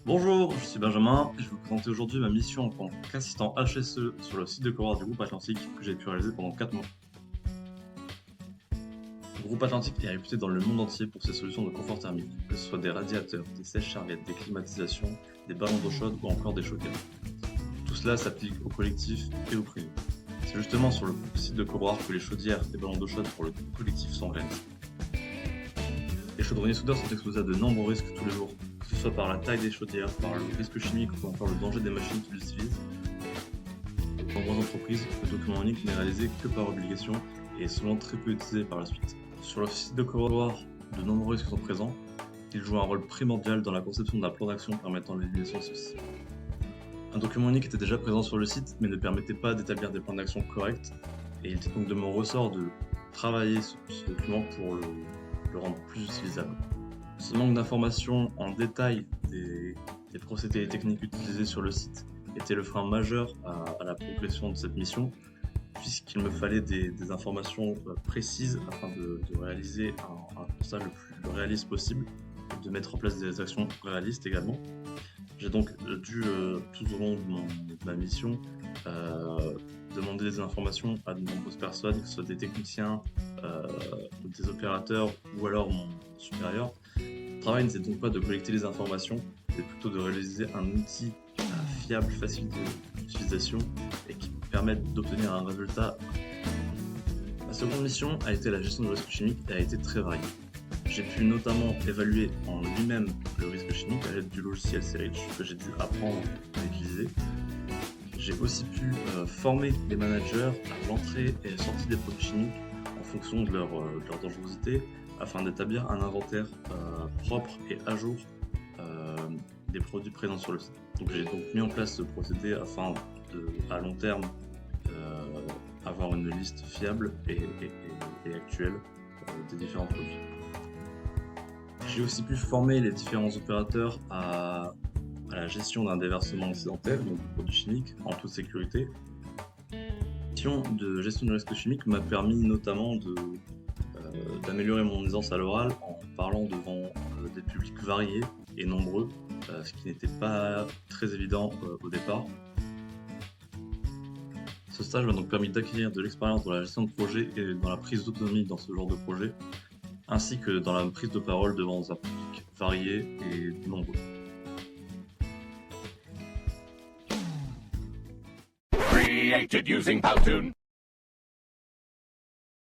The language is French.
Bonjour, je suis Benjamin et je vais vous présenter aujourd'hui ma mission en tant qu'assistant HSE sur le site de cowork du groupe Atlantique que j'ai pu réaliser pendant 4 mois. Le groupe Atlantique est réputé dans le monde entier pour ses solutions de confort thermique, que ce soit des radiateurs, des sèches-serviettes, des climatisations, des ballons d'eau chaude ou encore des chaudières. Tout cela s'applique au collectif et au privé. C'est justement sur le site de cowork que les chaudières et ballons d'eau chaude pour le collectif sont réalisés. Les chaudronniers soudeurs sont exposés à de nombreux risques tous les jours, que ce soit par la taille des chaudières, par le risque chimique ou encore le danger des machines qu'ils utilisent. Dans nombreuses entreprises, le document unique n'est réalisé que par obligation et est souvent très peu utilisé par la suite. Sur le site de cowork, de nombreux risques sont présents. Ils jouent un rôle primordial dans la conception d'un plan d'action permettant l'élimination de ceux-ci. Un document unique était déjà présent sur le site, mais ne permettait pas d'établir des plans d'action corrects, et il était donc de mon ressort de travailler ce document pour le rendre plus utilisable. Ce manque d'informations en détail des procédés et techniques utilisés sur le site était le frein majeur à la progression de cette mission, puisqu'il me fallait des informations précises afin de réaliser un constat le réaliste possible et de mettre en place des actions réalistes également. J'ai donc dû, tout au long de ma mission, demander des informations à de nombreuses personnes, que ce soit des techniciens, des opérateurs ou alors mon supérieur. Le travail n'était donc pas de collecter les informations, mais plutôt de réaliser un outil fiable, facile d'utilisation et qui permette d'obtenir un résultat. Ma seconde mission a été la gestion du risque chimique et a été très variée. J'ai pu notamment évaluer en lui-même le risque chimique à l'aide du logiciel CRICH que j'ai dû apprendre à utiliser. J'ai aussi pu former les managers à l'entrée et la sortie des produits chimiques en fonction de leur dangerosité afin d'établir un inventaire propre et à jour des produits présents sur le site. Donc j'ai donc mis en place ce procédé afin de, à long terme, avoir une liste fiable et actuelle des différents produits. J'ai aussi pu former les différents opérateurs à la gestion d'un déversement accidentel, donc de produits chimiques, en toute sécurité. La mission de gestion du risque chimique m'a permis notamment d'améliorer mon aisance à l'oral en parlant devant des publics variés et nombreux, ce qui n'était pas très évident au départ. Ce stage m'a donc permis d'acquérir de l'expérience dans la gestion de projet et dans la prise d'autonomie dans ce genre de projet, ainsi que dans la prise de parole devant un public varié et nombreux. Created using Powtoon.